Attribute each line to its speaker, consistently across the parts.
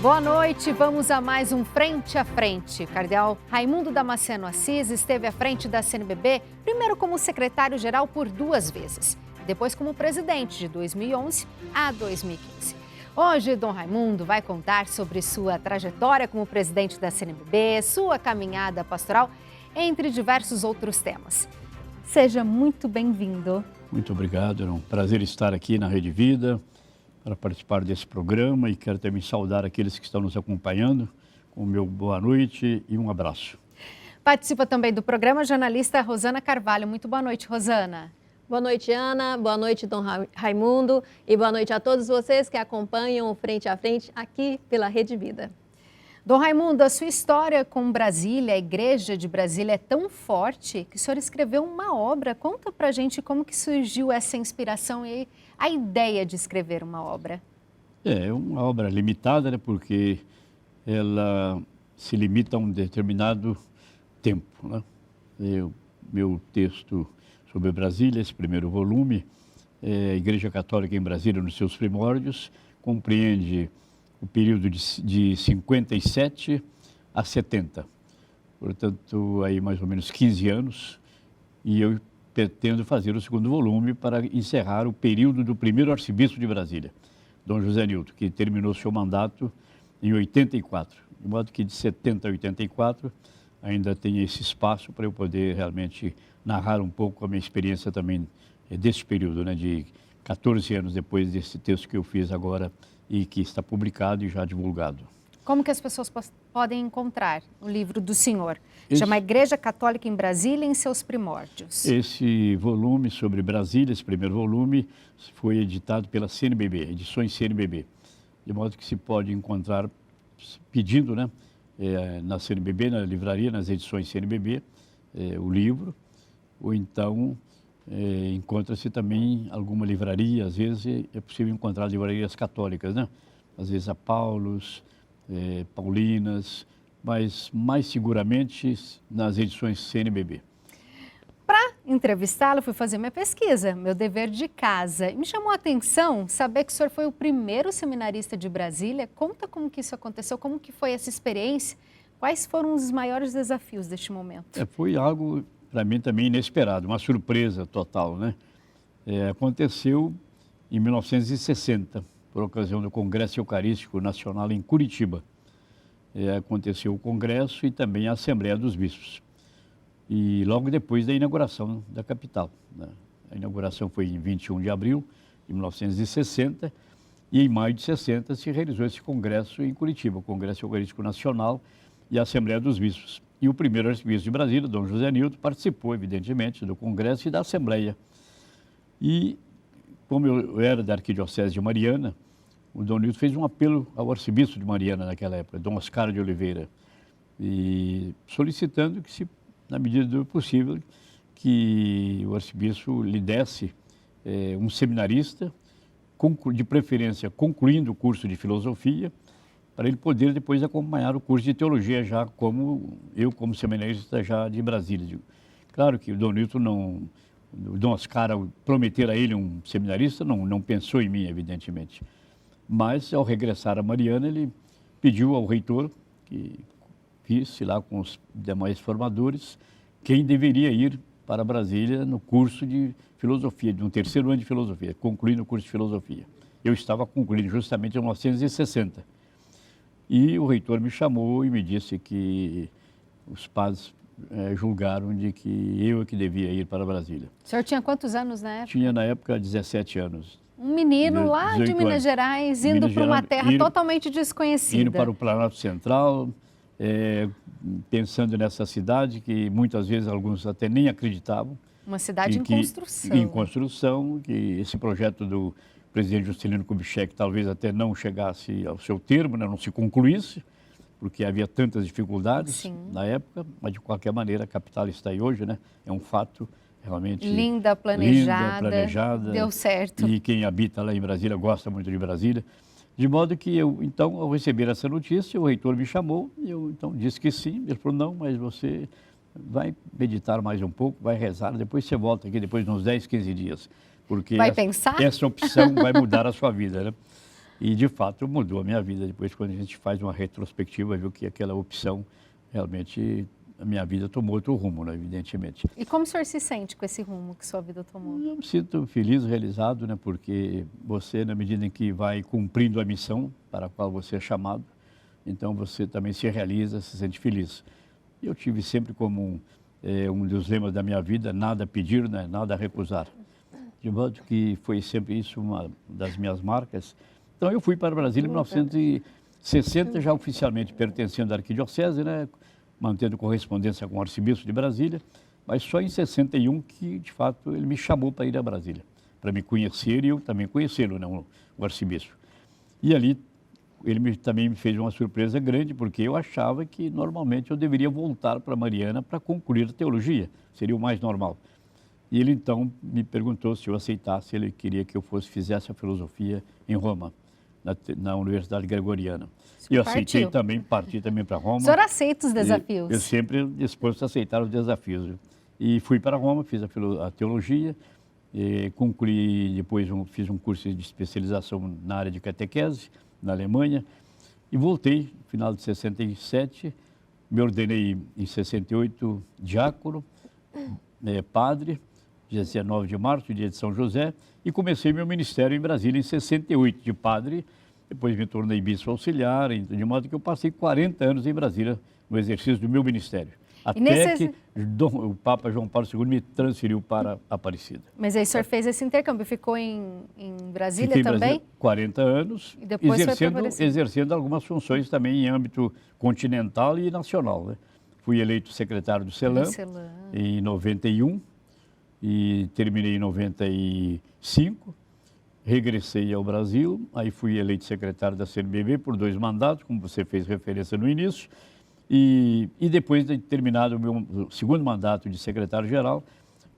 Speaker 1: Boa noite, vamos a mais um Frente a Frente. Cardeal Raimundo Damasceno Assis esteve à frente da CNBB, primeiro como secretário-geral por 2 vezes, depois como presidente de 2011 a 2015. Hoje, Dom Raimundo vai contar sobre sua trajetória como presidente da CNBB, sua caminhada pastoral, entre diversos outros temas. Seja muito bem-vindo.
Speaker 2: Muito obrigado, é um prazer estar aqui na Rede Vida para participar desse programa e quero também saudar aqueles que estão nos acompanhando com o meu boa noite e um abraço.
Speaker 1: Participa também do programa a jornalista Rosana Carvalho. Muito boa noite, Rosana.
Speaker 3: Boa noite, Ana. Boa noite, Dom Raimundo. E boa noite a todos vocês que acompanham o Frente a Frente aqui pela Rede Vida.
Speaker 1: Dom Raimundo, a sua história com Brasília, a Igreja de Brasília, é tão forte que o senhor escreveu uma obra. Conta pra gente como que surgiu essa inspiração e a ideia de escrever uma obra.
Speaker 2: É uma obra limitada, né, porque ela se limita a um determinado tempo, né? Meu texto sobre Brasília, esse primeiro volume, a Igreja Católica em Brasília nos seus primórdios, compreende o período de 57 a 70, portanto, aí mais ou menos 15 anos, e eu pretendo fazer o segundo volume para encerrar o período do primeiro arcebispo de Brasília, Dom José Nildo, que terminou seu mandato em 84, de modo que de 70 a 84 ainda tem esse espaço para eu poder realmente narrar um pouco a minha experiência também desse período, né, de 14 anos depois desse texto que eu fiz agora e que está publicado e já divulgado.
Speaker 1: Como que as pessoas podem encontrar o livro do senhor? Chama Igreja Católica em Brasília em seus primórdios.
Speaker 2: Esse volume sobre Brasília, esse primeiro volume, foi editado pela CNBB, Edições CNBB. De modo que se pode encontrar pedindo, né, na CNBB, na livraria, nas edições CNBB, o livro, ou então encontra-se também alguma livraria, às vezes é possível encontrar livrarias católicas, né? Às vezes a Paulos, Paulinas, mas mais seguramente nas edições CNBB.
Speaker 1: Para entrevistá-lo, fui fazer minha pesquisa, meu dever de casa. E me chamou a atenção saber que o senhor foi o primeiro seminarista de Brasília. Conta como que isso aconteceu, como que foi essa experiência, quais foram os maiores desafios deste momento?
Speaker 2: Foi algo, para mim, também inesperado, uma surpresa total, né? Aconteceu em 1960, por ocasião do Congresso Eucarístico Nacional em Curitiba. Aconteceu o Congresso e também a Assembleia dos Bispos. E logo depois da inauguração da capital, né? A inauguração foi em 21 de abril de 1960 e em maio de 60 se realizou esse congresso em Curitiba, o Congresso Eucarístico Nacional e a Assembleia dos Bispos. E o primeiro arcebispo de Brasília, Dom José Nildo, participou, evidentemente, do Congresso e da Assembleia. E, como eu era da Arquidiocese de Mariana, o Dom Nildo fez um apelo ao arcebispo de Mariana naquela época, Dom Oscar de Oliveira, e solicitando que, se, na medida do possível, que o arcebispo lhe desse um seminarista, de preferência concluindo o curso de filosofia, para ele poder depois acompanhar o curso de teologia já como seminarista já de Brasília. Claro que o Dom Nildo o Dom Oscar, ao prometer a ele um seminarista, não pensou em mim, evidentemente. Mas, ao regressar a Mariana, ele pediu ao reitor, que visse lá com os demais formadores, quem deveria ir para Brasília no curso de filosofia, de um terceiro ano de filosofia, concluindo o curso de filosofia. Eu estava concluindo justamente em 1960. E o reitor me chamou e me disse que os padres julgaram de que eu é que devia ir para Brasília.
Speaker 1: O senhor tinha quantos anos na época?
Speaker 2: Tinha, na época, 17 anos.
Speaker 1: Um menino lá de Minas Gerais, indo para uma terra totalmente desconhecida.
Speaker 2: Indo para o Planalto Central, pensando nessa cidade que muitas vezes alguns até nem acreditavam.
Speaker 1: Uma cidade em construção.
Speaker 2: Em construção, que esse projeto do presidente Juscelino Kubitschek talvez até não chegasse ao seu termo, né, não se concluísse, porque havia tantas dificuldades na época, mas de qualquer maneira a capital está aí hoje, né? É um fato realmente
Speaker 1: linda, planejada, deu certo.
Speaker 2: E quem habita lá em Brasília gosta muito de Brasília. De modo que eu, então, ao receber essa notícia, o reitor me chamou, eu então disse que sim. Ele falou, não, mas você vai meditar mais um pouco, vai rezar, depois você volta aqui, depois de uns 10, 15 dias. Porque
Speaker 1: vai pensar?
Speaker 2: Essa opção vai mudar a sua vida, né? E, de fato, mudou a minha vida. Depois, quando a gente faz uma retrospectiva, viu que aquela opção, realmente, a minha vida tomou outro rumo, né, evidentemente.
Speaker 1: E como o senhor se sente com esse rumo que sua vida tomou?
Speaker 2: Eu me sinto feliz, realizado, né, porque você, na medida em que vai cumprindo a missão para a qual você é chamado, então você também se realiza, se sente feliz. Eu tive sempre como um dos lemas da minha vida, nada a pedir, né, nada a recusar. De modo que foi sempre isso uma das minhas marcas. Então eu fui para Brasília em 1960, já oficialmente pertencendo à arquidiocese, né, mantendo correspondência com o arcebispo de Brasília, mas só em 61 que, de fato, ele me chamou para ir a Brasília, para me conhecer e eu também conhecê-lo, né, o arcebispo. E ali ele também me fez uma surpresa grande, porque eu achava que normalmente eu deveria voltar para Mariana para concluir a teologia, seria o mais normal. E ele então me perguntou se eu aceitasse, ele queria que eu fizesse a filosofia em Roma, na Universidade Gregoriana. E eu aceitei também, parti também para Roma.
Speaker 1: O senhor aceita os desafios?
Speaker 2: Eu sempre disposto a aceitar os desafios. E fui para Roma, fiz a teologia, concluí, depois fiz um curso de especialização na área de catequese, na Alemanha, e voltei, no final de 67, me ordenei em 68 diácono, padre, dia 19 de março, dia de São José, e comecei meu ministério em Brasília em 68, de padre, depois me tornei bispo auxiliar, de modo que eu passei 40 anos em Brasília no exercício do meu ministério. Até que o Papa João Paulo II me transferiu para Aparecida.
Speaker 1: Mas aí o senhor fez esse intercâmbio, ficou em Brasília
Speaker 2: Fiquei
Speaker 1: também?
Speaker 2: Brasília 40 anos,
Speaker 1: e depois
Speaker 2: exercendo algumas funções também em âmbito continental e nacional, né? Fui eleito secretário do CELAM em 91 e terminei em 95. Regressei ao Brasil, aí fui eleito secretário da CNBB por 2 mandatos, como você fez referência no início. E depois de terminado o meu segundo mandato de secretário-geral,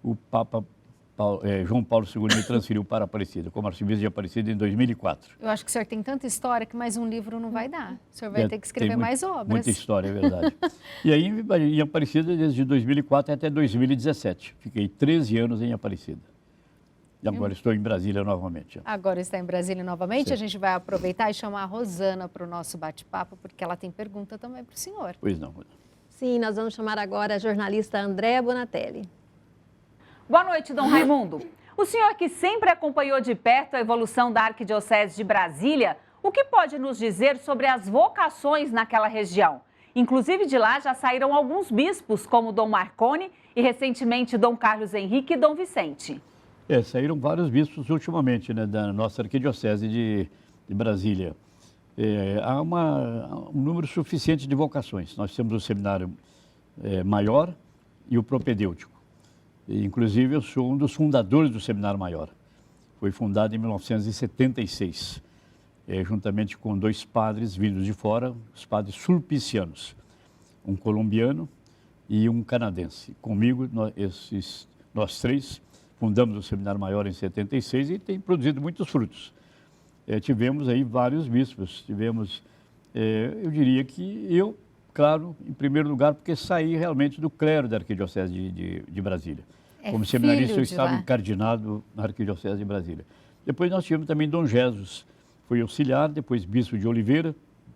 Speaker 2: o Papa João Paulo II me transferiu para Aparecida, como arcebispo de Aparecida em 2004.
Speaker 1: Eu acho que o senhor tem tanta história que mais um livro não vai dar. O senhor vai ter que escrever mais obras.
Speaker 2: Muita história, é verdade. E aí, em Aparecida, desde 2004 até 2017. Fiquei 13 anos em Aparecida. E agora estou em Brasília novamente.
Speaker 1: Agora está em Brasília novamente.
Speaker 2: Sim.
Speaker 1: A gente vai aproveitar e chamar a Rosana para o nosso bate-papo, porque ela tem pergunta também para o senhor.
Speaker 2: Pois não.
Speaker 3: Sim, nós vamos chamar agora a jornalista Andréa Bonatelli.
Speaker 4: Boa noite, Dom Raimundo. O senhor que sempre acompanhou de perto a evolução da Arquidiocese de Brasília, o que pode nos dizer sobre as vocações naquela região? Inclusive de lá já saíram alguns bispos, como Dom Marconi e recentemente Dom Carlos Henrique e Dom Vicente.
Speaker 2: Saíram vários bispos ultimamente, né, da nossa arquidiocese de Brasília. Há um número suficiente de vocações. Nós temos o seminário maior e o propedêutico. Inclusive, eu sou um dos fundadores do seminário maior. Foi fundado em 1976, juntamente com 2 padres vindos de fora, os padres sulpicianos, um colombiano e um canadense. Comigo, nós 3 fundamos o Seminário Maior em 76 e tem produzido muitos frutos. Tivemos aí vários bispos, eu diria que eu, claro, em primeiro lugar, porque saí realmente do clero da Arquidiocese de Brasília. Como seminarista, eu estava encardinado na Arquidiocese de Brasília. Depois nós tivemos também Dom Jesus, foi auxiliar, depois bispo de Oliveira,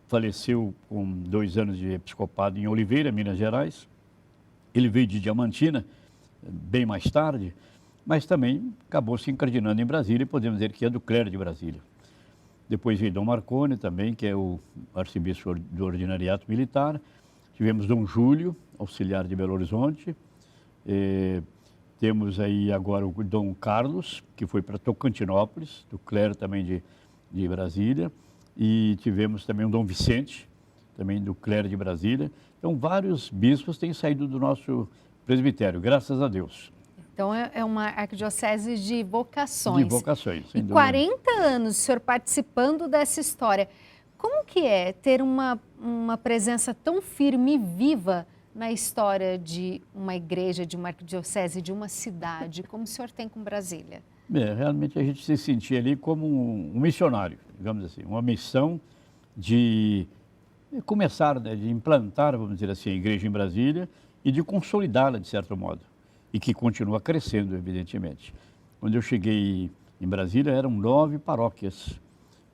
Speaker 2: faleceu com 2 anos de episcopado em Oliveira, Minas Gerais. Ele veio de Diamantina, bem mais tarde, mas também acabou se encardinando em Brasília, e podemos dizer que é do clero de Brasília. Depois veio Dom Marconi também, que é o arcebispo do Ordinariato Militar. Tivemos Dom Júlio, auxiliar de Belo Horizonte. Temos aí agora o Dom Carlos, que foi para Tocantinópolis, do clero também de Brasília. E tivemos também o Dom Vicente, também do clero de Brasília. Então, vários bispos têm saído do nosso presbitério, graças a Deus.
Speaker 1: Então, é uma arquidiocese de vocações.
Speaker 2: De vocações, sem dúvida.
Speaker 1: 40 anos, o senhor participando dessa história. Como que é ter uma presença tão firme e viva na história de uma igreja, de uma arquidiocese, de uma cidade, como o senhor tem com Brasília?
Speaker 2: Realmente a gente se sentia ali como um missionário, digamos assim, uma missão de começar, né, de implantar, vamos dizer assim, a igreja em Brasília e de consolidá-la, de certo modo. E que continua crescendo, evidentemente. Quando eu cheguei em Brasília, eram 9 paróquias.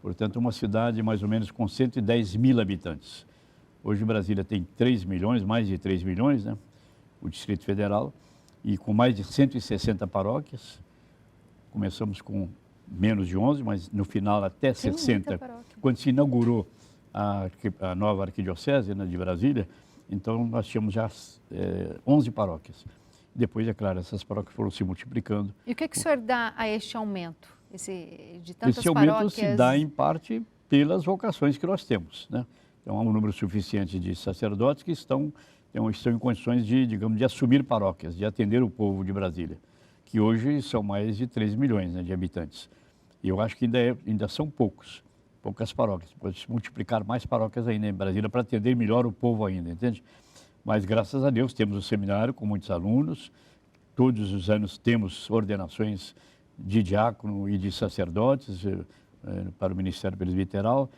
Speaker 2: Portanto, uma cidade mais ou menos com 110 mil habitantes. Hoje Brasília tem 3 milhões, mais de 3 milhões, né? O Distrito Federal, e com mais de 160 paróquias. Começamos com menos de 11, mas no final até 60. Quando se inaugurou a nova arquidiocese, né, de Brasília, então nós tínhamos já 11 paróquias. Depois, é claro, essas paróquias foram se multiplicando.
Speaker 1: E o que o senhor dá a este aumento? De tantas
Speaker 2: Esse aumento
Speaker 1: paróquias...
Speaker 2: se dá, em parte, pelas vocações que nós temos, né? Então, há um número suficiente de sacerdotes que estão em condições de, digamos, de assumir paróquias, de atender o povo de Brasília, que hoje são mais de 3 milhões, né, de habitantes. E eu acho que ainda são poucas paróquias. Pode se multiplicar mais paróquias ainda em Brasília para atender melhor o povo ainda, entende? Mas, graças a Deus, temos um seminário com muitos alunos. Todos os anos temos ordenações de diácono e de sacerdotes para o Ministério Presbiteral,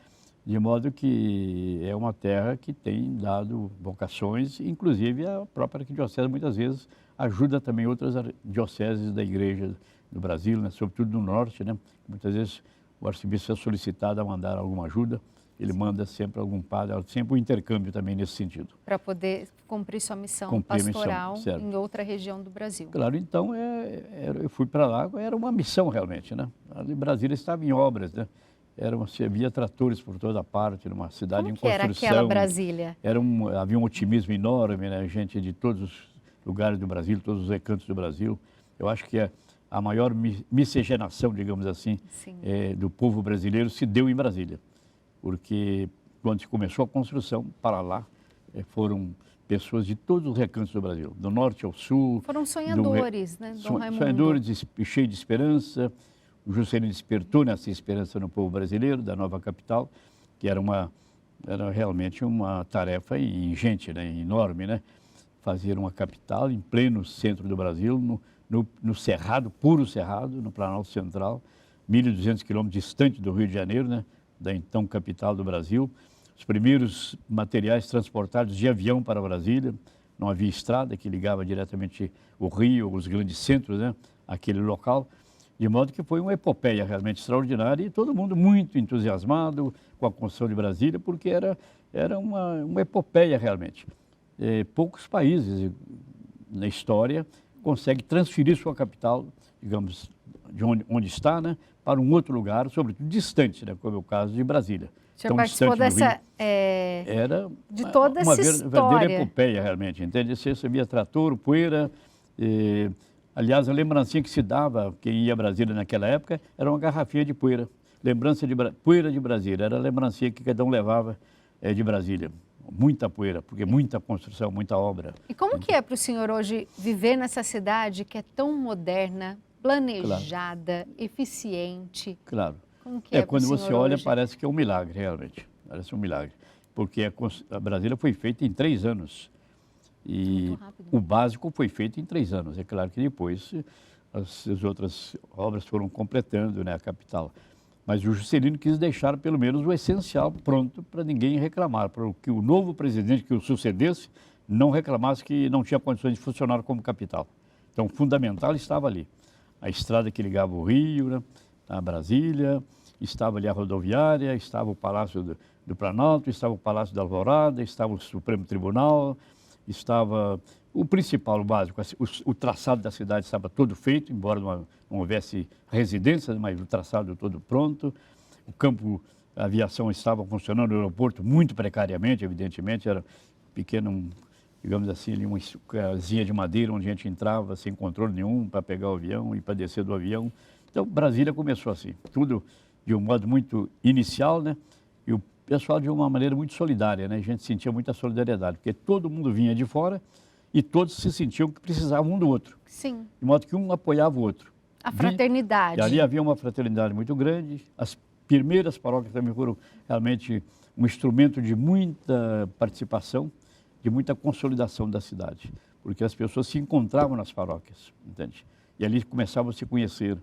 Speaker 2: de modo que é uma terra que tem dado vocações, inclusive a própria arquidiocese muitas vezes ajuda também outras dioceses da Igreja do Brasil, né, sobretudo no norte, né? Muitas vezes o arcebispo é solicitado a mandar alguma ajuda, ele manda sempre algum padre, sempre um intercâmbio também nesse sentido.
Speaker 1: Para poder cumprir sua missão pastoral em outra região do Brasil.
Speaker 2: Claro, então eu fui para lá, era uma missão realmente, né? Ali Brasília estava em obras, né? Havia tratores por toda parte, numa cidade em construção.
Speaker 1: Como que era aquela Brasília?
Speaker 2: Havia um otimismo enorme, né? Gente de todos os lugares do Brasil, todos os recantos do Brasil. Eu acho que a maior miscigenação, digamos assim, do povo brasileiro se deu em Brasília. Porque quando se começou a construção, para lá, foram pessoas de todos os recantos do Brasil, do norte ao sul.
Speaker 1: Foram sonhadores, né, Dom Raimundo?
Speaker 2: Sonhadores, cheios de esperança. O Juscelino despertou nessa esperança no povo brasileiro, da nova capital, que era realmente uma tarefa ingente, né, enorme, né? Fazer uma capital em pleno centro do Brasil, no Cerrado, puro Cerrado, no Planalto Central, 1.200 quilômetros distante do Rio de Janeiro, né, da então capital do Brasil. Os primeiros materiais transportados de avião para Brasília, não havia estrada que ligava diretamente o Rio, os grandes centros, né, àquele local, de modo que foi uma epopeia realmente extraordinária e todo mundo muito entusiasmado com a construção de Brasília, porque era uma epopeia realmente. Poucos países na história conseguem transferir sua capital, digamos, de onde está, né, para um outro lugar, sobretudo distante, né, como é o caso de Brasília.
Speaker 1: O senhor participou dessa, de toda essa história.
Speaker 2: Verdadeira epopeia, realmente, entende? Você recebia trator, poeira. Aliás, a lembrancinha que se dava, quem ia a Brasília naquela época, era uma garrafinha de poeira. Lembrança de poeira de Brasília, era a lembrancinha que cada um levava de Brasília. Muita poeira, porque muita construção, muita obra.
Speaker 1: E como que é para o senhor hoje viver nessa cidade que é tão moderna, planejada, eficiente?
Speaker 2: Claro.
Speaker 1: Como que é
Speaker 2: quando você olha,
Speaker 1: hoje?
Speaker 2: parece que é um milagre, realmente. Parece um milagre. Porque a Brasília foi feita em 3 anos. E o básico foi feito em 3 anos. É claro que depois as outras obras foram completando, né, a capital. Mas o Juscelino quis deixar pelo menos o essencial pronto para ninguém reclamar, para que o novo presidente que o sucedesse não reclamasse que não tinha condições de funcionar como capital. Então, o fundamental estava ali. A estrada que ligava o Rio, né, a Brasília, estava ali a rodoviária, estava o Palácio do Planalto, estava o Palácio da Alvorada, estava o Supremo Tribunal, estava o principal, o básico, o traçado da cidade estava todo feito, embora não houvesse residências, mas o traçado todo pronto. O campo, a aviação estava funcionando, o aeroporto muito precariamente, evidentemente, era pequeno, digamos assim, ali uma casinha de madeira onde a gente entrava sem controle nenhum para pegar o avião e para descer do avião. Então, Brasília começou assim, tudo de um modo muito inicial, né? E o pessoal de uma maneira muito solidária, né? A gente sentia muita solidariedade, porque todo mundo vinha de fora e todos se sentiam que precisavam um do outro.
Speaker 1: Sim.
Speaker 2: De modo que um apoiava o outro.
Speaker 1: A fraternidade.
Speaker 2: E ali havia uma fraternidade muito grande. As primeiras paróquias também foram realmente um instrumento de muita participação, de muita consolidação da cidade, porque as pessoas se encontravam nas paróquias, entende? E ali começavam a se conhecer,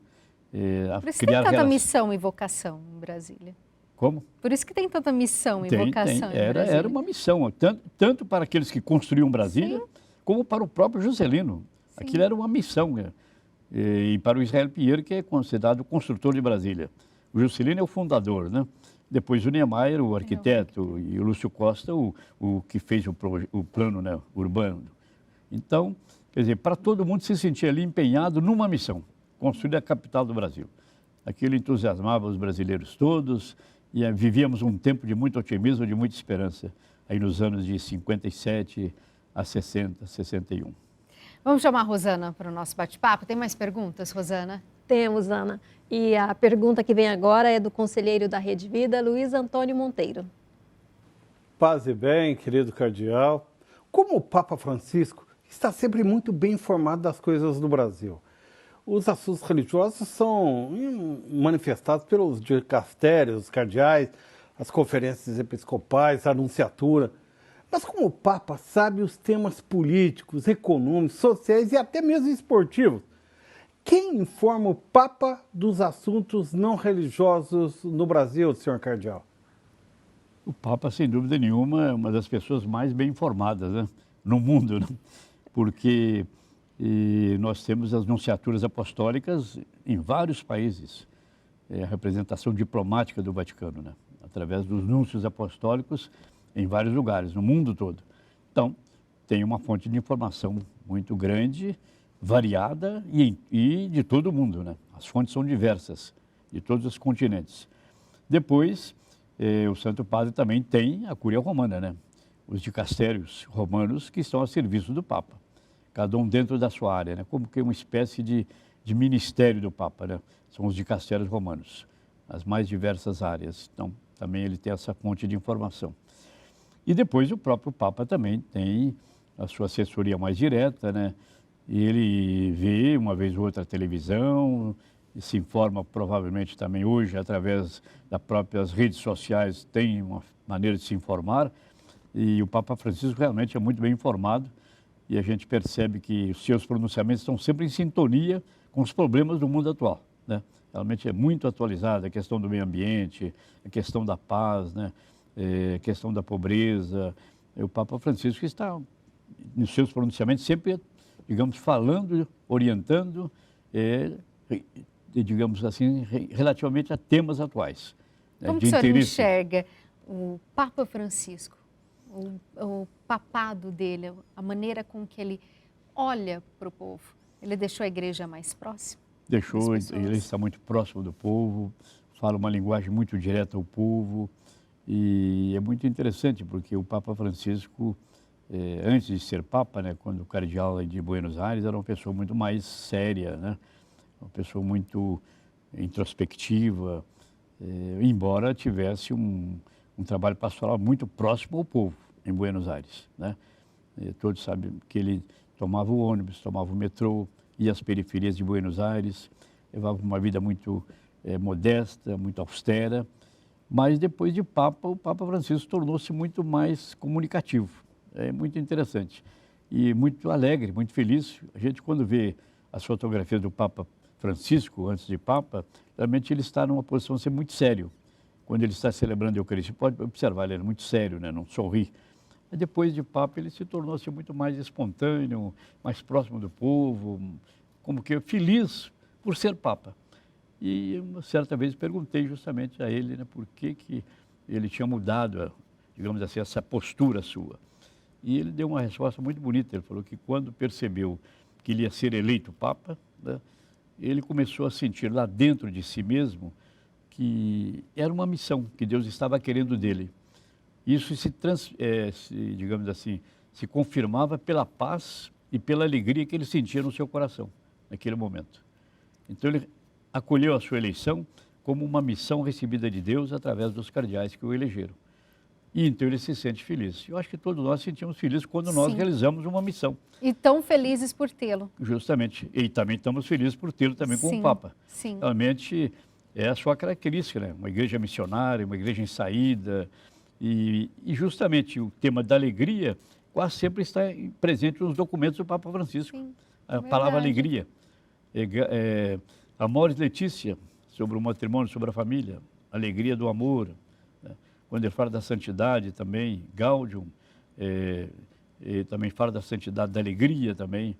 Speaker 2: a
Speaker 1: Por isso que
Speaker 2: criar
Speaker 1: tem tanta
Speaker 2: relações.
Speaker 1: missão e vocação em Brasília.
Speaker 2: Como?
Speaker 1: Por isso que tem tanta missão e vocação em Brasília.
Speaker 2: Era uma missão, tanto para aqueles que construíam Brasília, sim, como para o próprio Juscelino. Sim. Aquilo era uma missão. E para o Israel Pinheiro, que é considerado o construtor de Brasília. O Juscelino é o fundador, né? Depois o Niemeyer, o arquiteto, e o Lúcio Costa, o que fez o plano, né, urbano. Então, quer dizer, para todo mundo se sentir ali empenhado numa missão, construir a capital do Brasil. Aquilo entusiasmava os brasileiros todos e vivíamos um tempo de muito otimismo, de muita esperança, aí nos anos de 57 a 60, 61.
Speaker 1: Vamos chamar a Rosana para o nosso bate-papo. Tem mais perguntas, Rosana?
Speaker 3: Temos, Ana. E a pergunta que vem agora é do conselheiro da Rede Vida, Luiz Antônio Monteiro.
Speaker 5: Paz e bem, querido cardeal. Como o Papa Francisco está sempre muito bem informado das coisas do Brasil, os assuntos religiosos são manifestados pelos dicastérios, os cardeais, as conferências episcopais, a anunciatura. Mas como o Papa sabe os temas políticos, econômicos, sociais e até mesmo esportivos, quem informa o Papa dos assuntos não religiosos no Brasil, senhor cardeal?
Speaker 2: O Papa, sem dúvida nenhuma, é uma das pessoas mais bem informadas, né, no mundo, né? Porque nós temos as nunciaturas apostólicas em vários países, a representação diplomática do Vaticano, né, através dos núncios apostólicos em vários lugares, no mundo todo. Então, tem uma fonte de informação muito grande, variada e de todo o mundo, né? As fontes são diversas, de todos os continentes. Depois, o Santo Padre também tem a Cúria Romana, né? Os dicastérios romanos que estão a serviço do Papa, cada um dentro da sua área, né? Como que uma espécie de ministério do Papa, né? São os dicastérios romanos, as mais diversas áreas. Então, também ele tem essa fonte de informação. E depois o próprio Papa também tem a sua assessoria mais direta, né? E ele vê uma vez ou outra a televisão, e se informa provavelmente também hoje através das próprias redes sociais, tem uma maneira de se informar. E o Papa Francisco realmente é muito bem informado e a gente percebe que os seus pronunciamentos estão sempre em sintonia com os problemas do mundo atual, né? Realmente é muito atualizada a questão do meio ambiente, a questão da paz, né? A questão da pobreza. O Papa Francisco está, nos seus pronunciamentos, sempre, digamos, falando, orientando, digamos assim, relativamente a temas atuais.
Speaker 1: Como que o senhor enxerga o Papa Francisco, o papado dele, a maneira com que ele olha para o povo? Ele deixou a igreja mais próxima?
Speaker 2: Deixou, ele está muito próximo do povo, fala uma linguagem muito direta ao povo. E é muito interessante porque o Papa Francisco, antes de ser Papa, né, quando o cardeal de Buenos Aires, era uma pessoa muito mais séria, né, uma pessoa muito introspectiva, embora tivesse um trabalho pastoral muito próximo ao povo em Buenos Aires, né. Todos sabem que ele tomava o ônibus, tomava o metrô, ia às periferias de Buenos Aires, levava uma vida muito modesta, muito austera. Mas depois de Papa, o Papa Francisco tornou-se muito mais comunicativo. É muito interessante e muito alegre, muito feliz. A gente, quando vê as fotografias do Papa Francisco, antes de Papa, realmente ele está numa posição de ser muito sério. Quando ele está celebrando a Eucaristia, pode observar, ele era muito sério, né? Não sorri. Mas depois de Papa, ele se tornou-se muito mais espontâneo, mais próximo do povo, como que feliz por ser Papa. E uma certa vez perguntei justamente a ele, né, por que ele tinha mudado, digamos assim, essa postura sua. E ele deu uma resposta muito bonita. Ele falou que quando percebeu que ele ia ser eleito Papa, né, ele começou a sentir lá dentro de si mesmo que era uma missão que Deus estava querendo dele. Isso digamos assim, se confirmava pela paz e pela alegria que ele sentia no seu coração naquele momento. Então ele acolheu a sua eleição como uma missão recebida de Deus através dos cardeais que o elegeram. E então ele se sente feliz. Eu acho que todos nós sentimos felizes quando nós realizamos uma missão.
Speaker 1: E tão felizes por tê-lo.
Speaker 2: Justamente. E também estamos felizes por tê-lo também como Papa.
Speaker 1: Sim.
Speaker 2: Realmente é a sua característica, né? Uma igreja missionária, uma igreja em saída. E justamente o tema da alegria quase sempre está presente nos documentos do Papa Francisco.
Speaker 1: Sim,
Speaker 2: a palavra alegria. Amoris Letícia, sobre o matrimônio, sobre a família, alegria do amor. Né? Quando ele fala da santidade também, Gaudium, também fala da santidade da alegria também.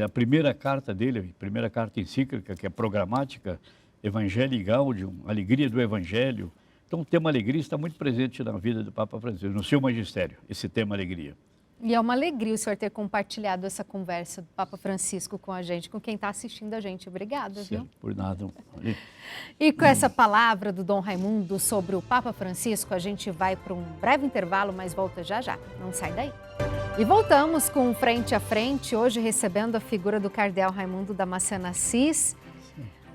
Speaker 2: A primeira carta dele, a primeira carta encíclica, que é programática, Evangelho Gaudium, alegria do Evangelho. Então, o tema alegria está muito presente na vida do Papa Francisco, no seu magistério, esse tema alegria.
Speaker 1: E é uma alegria o senhor ter compartilhado essa conversa do Papa Francisco com a gente, com quem está assistindo a gente. Obrigada, viu?
Speaker 2: Por nada.
Speaker 1: E com essa palavra do Dom Raimundo sobre o Papa Francisco, a gente vai para um breve intervalo, mas volta já já. Não sai daí. E voltamos com Frente a Frente, hoje recebendo a figura do cardeal Raimundo Damasceno Assis.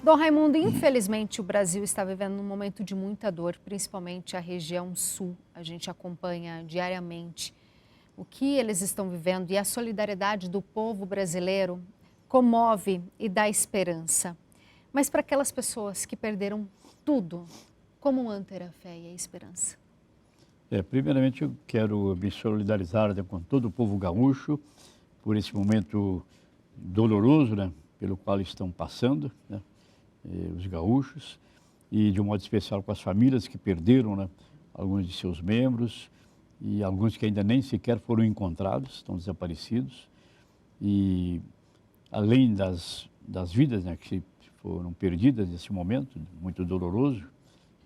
Speaker 1: Dom Raimundo, infelizmente o Brasil está vivendo um momento de muita dor, principalmente a região sul. A gente acompanha diariamente o que eles estão vivendo e a solidariedade do povo brasileiro comove e dá esperança. Mas para aquelas pessoas que perderam tudo, como manter a fé e a esperança?
Speaker 2: Primeiramente, eu quero me solidarizar, né, com todo o povo gaúcho por esse momento doloroso, né, pelo qual estão passando, né, os gaúchos, e de um modo especial com as famílias que perderam, né, alguns de seus membros, e alguns que ainda nem sequer foram encontrados, estão desaparecidos. E além das vidas, né, que foram perdidas nesse momento muito doloroso,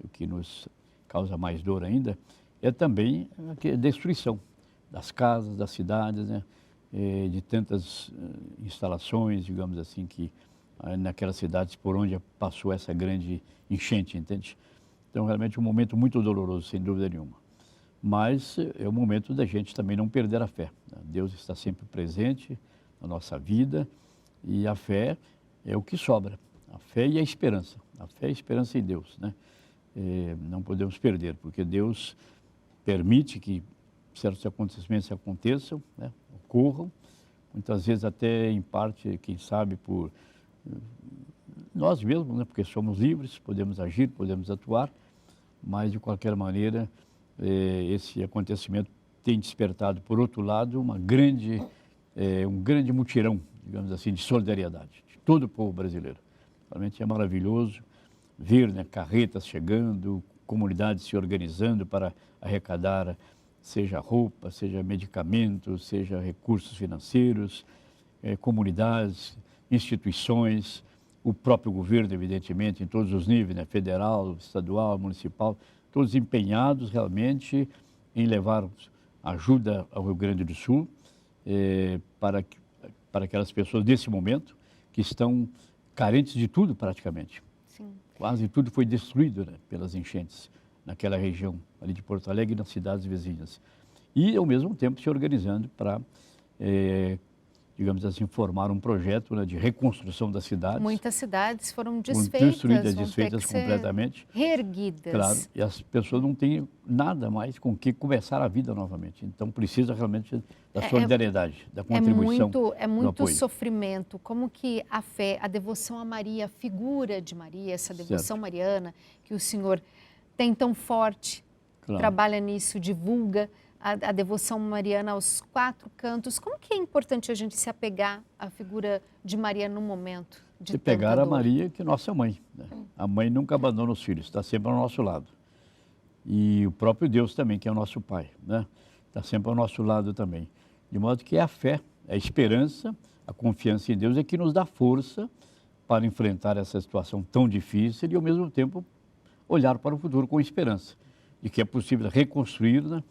Speaker 2: o que nos causa mais dor ainda, é também a destruição das casas, das cidades, né, de tantas instalações, digamos assim, que naquelas cidades por onde passou essa grande enchente, entende? Então, realmente, um momento muito doloroso, sem dúvida nenhuma. Mas é o momento da gente também não perder a fé. Deus está sempre presente na nossa vida e a fé é o que sobra. A fé e a esperança. A fé e a esperança em Deus, né? Não podemos perder, porque Deus permite que certos acontecimentos aconteçam, né? Ocorram, muitas vezes até em parte, quem sabe, por nós mesmos, né? Porque somos livres, podemos agir, podemos atuar, mas de qualquer maneira esse acontecimento tem despertado, por outro lado, um grande mutirão, digamos assim, de solidariedade de todo o povo brasileiro. Realmente é maravilhoso ver, né, carretas chegando, comunidades se organizando para arrecadar, seja roupa, seja medicamentos, seja recursos financeiros, comunidades, instituições, o próprio governo, evidentemente, em todos os níveis, né, federal, estadual, municipal, todos empenhados realmente em levar ajuda ao Rio Grande do Sul para aquelas pessoas desse momento que estão carentes de tudo praticamente.
Speaker 1: Sim.
Speaker 2: Quase tudo foi destruído, né, pelas enchentes naquela região ali de Porto Alegre e nas cidades vizinhas. E ao mesmo tempo se organizando para, digamos assim, formar um projeto, né, de reconstrução das cidades.
Speaker 1: Muitas cidades foram desfeitas,
Speaker 2: desfeitas completamente.
Speaker 1: Reerguidas.
Speaker 2: Claro, e as pessoas não têm nada mais com que começar a vida novamente. Então precisa realmente da solidariedade, da contribuição.
Speaker 1: É muito sofrimento. Como que a fé, a devoção a Maria, a figura de Maria, essa devoção mariana que o senhor tem tão forte, trabalha nisso, divulga a devoção mariana aos 4 cantos. Como que é importante a gente se apegar à figura de Maria no momento de tanta
Speaker 2: pegar a
Speaker 1: dor?
Speaker 2: Maria, que é nossa mãe, né? A mãe nunca abandona os filhos, está sempre ao nosso lado. E o próprio Deus também, que é o nosso Pai, né? Está sempre ao nosso lado também. De modo que a fé, a esperança, a confiança em Deus é que nos dá força para enfrentar essa situação tão difícil e, ao mesmo tempo, olhar para o futuro com esperança de que é possível reconstruir, né,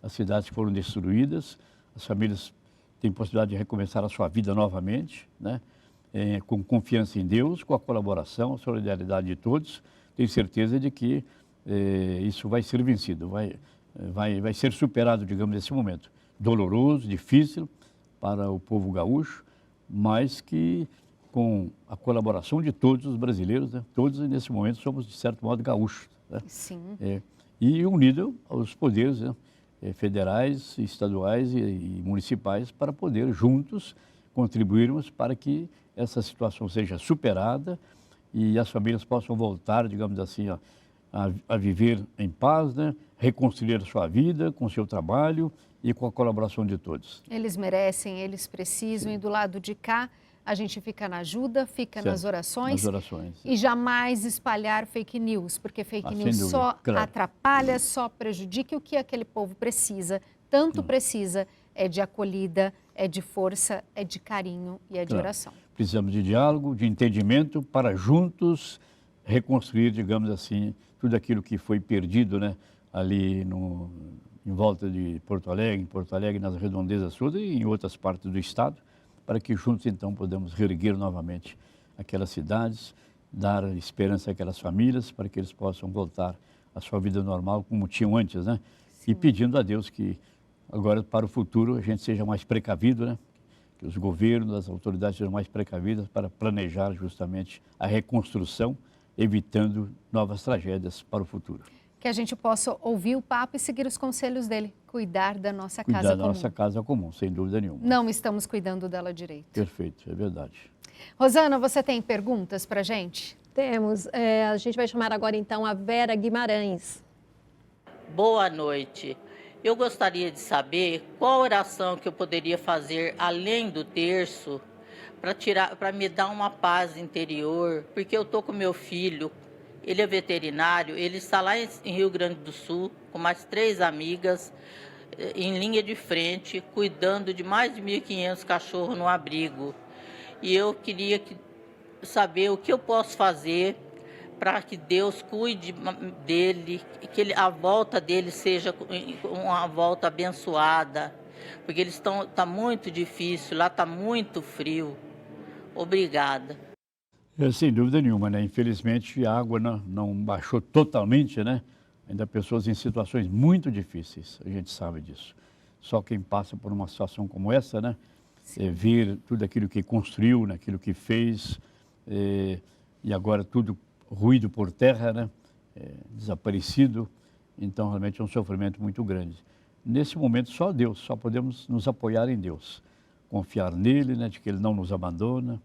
Speaker 2: as cidades que foram destruídas, as famílias têm possibilidade de recomeçar a sua vida novamente, né, com confiança em Deus, com a colaboração, a solidariedade de todos. Tenho certeza de que isso vai ser vencido, vai ser superado, digamos, nesse momento doloroso, difícil para o povo gaúcho, mas que com a colaboração de todos os brasileiros, né, todos nesse momento somos, de certo modo, gaúchos, né?
Speaker 1: Sim.
Speaker 2: E unido aos poderes, né, federais, estaduais e municipais, para poder juntos contribuirmos para que essa situação seja superada e as famílias possam voltar, digamos assim, a viver em paz, né, reconstruir a sua vida com o seu trabalho e com a colaboração de todos.
Speaker 1: Eles merecem, eles precisam. Sim. E do lado de cá, a gente fica na ajuda, fica nas orações e jamais espalhar fake news, porque fake news só atrapalha, só prejudica. E o que aquele povo precisa, tanto precisa, é de acolhida, é de força, é de carinho e é de oração.
Speaker 2: Precisamos de diálogo, de entendimento para juntos reconstruir, digamos assim, tudo aquilo que foi perdido, né, ali em volta de Porto Alegre, nas redondezas todas e em outras partes do estado, para que juntos então podemos reerguer novamente aquelas cidades, dar esperança àquelas famílias para que eles possam voltar à sua vida normal como tinham antes, né? Sim. E pedindo a Deus que agora para o futuro a gente seja mais precavido, né? Que os governos, as autoridades sejam mais precavidas para planejar justamente a reconstrução, evitando novas tragédias para o futuro.
Speaker 1: Que a gente possa ouvir o Papa e seguir os conselhos dele, cuidar da nossa casa comum.
Speaker 2: Cuidar da nossa casa comum, sem dúvida nenhuma.
Speaker 1: Não estamos cuidando dela direito.
Speaker 2: Perfeito, é verdade.
Speaker 1: Rosana, você tem perguntas para a gente?
Speaker 3: Temos. A gente vai chamar agora então a Vera Guimarães.
Speaker 6: Boa noite. Eu gostaria de saber qual oração que eu poderia fazer além do terço para me dar uma paz interior, porque eu estou com meu filho. Ele é veterinário, ele está lá em Rio Grande do Sul, com mais 3 amigas, em linha de frente, cuidando de mais de 1.500 cachorros no abrigo. E eu queria saber o que eu posso fazer para que Deus cuide dele, que a volta dele seja uma volta abençoada, porque tá muito difícil, lá está muito frio. Obrigada.
Speaker 2: Sem dúvida nenhuma, né? Infelizmente a água não baixou totalmente, né? Ainda pessoas em situações muito difíceis, a gente sabe disso. Só quem passa por uma situação como essa, né? Ver tudo aquilo que construiu, aquilo que fez, e agora tudo ruído por terra, né? Desaparecido, então realmente é um sofrimento muito grande. Nesse momento só Deus, só podemos nos apoiar em Deus, confiar nele, né? De que Ele não nos abandona,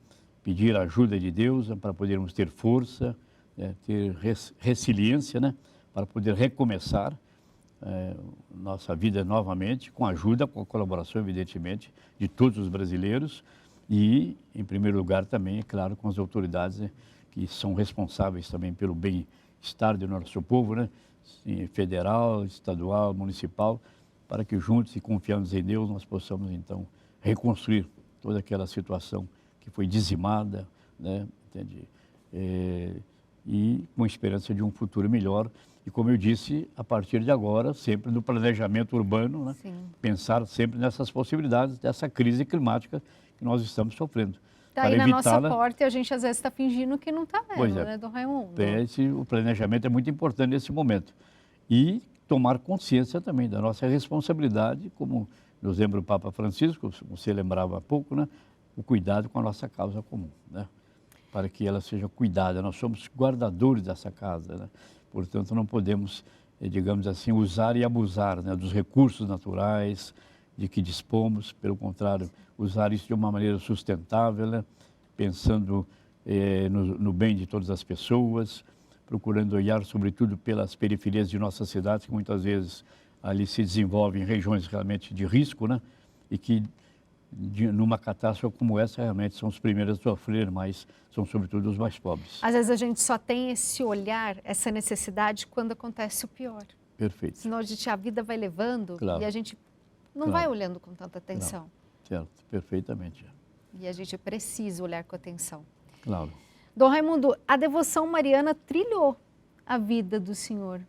Speaker 2: pedir a ajuda de Deus, né, para podermos ter força, ter resiliência, né, para poder recomeçar nossa vida novamente, com a ajuda, com a colaboração, evidentemente, de todos os brasileiros e, em primeiro lugar, também, é claro, com as autoridades, né, que são responsáveis também pelo bem-estar do nosso povo, né, federal, estadual, municipal, para que juntos e confiando em Deus nós possamos, então, reconstruir toda aquela situação que foi dizimada, né, entende? E com esperança de um futuro melhor. E como eu disse, a partir de agora, sempre no planejamento urbano, né, pensar sempre nessas possibilidades dessa crise climática que nós estamos sofrendo.
Speaker 1: Está aí na nossa porta e a gente às vezes está fingindo que não está vendo, né, Dom Raimundo?
Speaker 2: O planejamento é muito importante nesse momento. E tomar consciência também da nossa responsabilidade, como nos lembra o Papa Francisco, você lembrava há pouco, né? O cuidado com a nossa causa comum, né? Para que ela seja cuidada. Nós somos guardadores dessa casa, né? Portanto, não podemos, digamos assim, usar e abusar, né, dos recursos naturais de que dispomos. Pelo contrário, usar isso de uma maneira sustentável, né? Pensando no bem de todas as pessoas, procurando olhar, sobretudo, pelas periferias de nossas cidades, que muitas vezes ali se desenvolvem regiões realmente de risco, né? E que numa catástrofe como essa, realmente são os primeiros a sofrer, mas são sobretudo os mais pobres.
Speaker 1: Às vezes a gente só tem esse olhar, essa necessidade quando acontece o pior.
Speaker 2: Perfeito.
Speaker 1: Senão a vida vai levando,
Speaker 2: claro,
Speaker 1: e a gente não vai olhando com tanta atenção.
Speaker 2: Claro. Certo, perfeitamente.
Speaker 1: E a gente precisa olhar com atenção.
Speaker 2: Claro.
Speaker 1: Dom Raimundo, a devoção mariana trilhou a vida do senhor.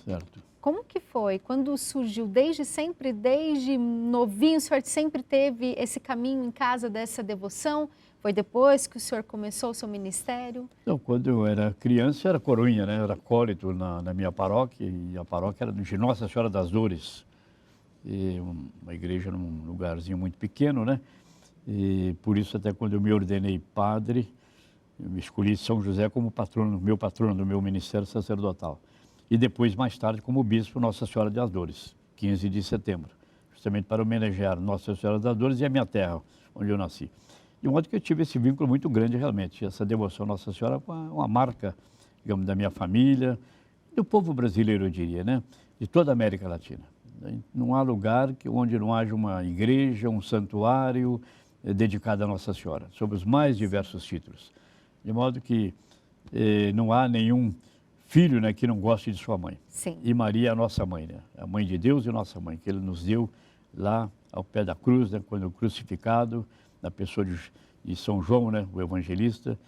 Speaker 2: Certo.
Speaker 1: Como que foi? Quando surgiu? Desde sempre, desde novinho, o senhor sempre teve esse caminho em casa dessa devoção? Foi depois que o senhor começou o seu ministério?
Speaker 2: Então, quando eu era criança, era coroinha, né? Era acólito na minha paróquia, e a paróquia era de Nossa Senhora das Dores. E uma igreja num lugarzinho muito pequeno, né? E por isso, até quando eu me ordenei padre, eu me escolhi São José como patrono do meu ministério sacerdotal. E depois, mais tarde, como bispo Nossa Senhora das Dores, 15 de setembro, justamente para homenagear Nossa Senhora das Dores e a minha terra, onde eu nasci. De modo que eu tive esse vínculo muito grande, realmente, essa devoção à Nossa Senhora, uma marca, digamos, da minha família, do povo brasileiro, eu diria, né? De toda a América Latina. Não há lugar onde não haja uma igreja, um santuário dedicado a Nossa Senhora, sob os mais diversos títulos. De modo que não há nenhum filho, né, que não goste de sua mãe.
Speaker 1: Sim.
Speaker 2: E Maria é a nossa mãe, né? A mãe de Deus e nossa mãe, que Ele nos deu lá ao pé da cruz, né, quando crucificado, na pessoa de São João, né, o evangelista,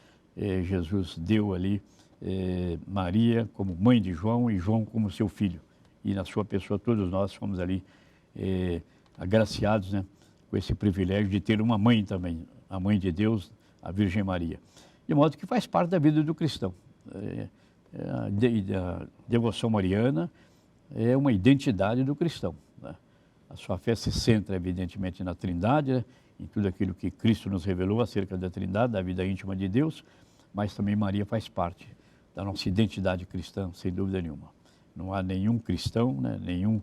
Speaker 2: Jesus deu ali Maria como mãe de João e João como seu filho. E na sua pessoa todos nós fomos ali agraciados, né, com esse privilégio de ter uma mãe também, a mãe de Deus, a Virgem Maria. De modo que faz parte da vida do cristão. A devoção mariana é uma identidade do cristão, né? A sua fé se centra, evidentemente, na Trindade, né? Em tudo aquilo que Cristo nos revelou acerca da Trindade, da vida íntima de Deus, mas também Maria faz parte da nossa identidade cristã, sem dúvida nenhuma. Não há nenhum cristão, né? Nenhum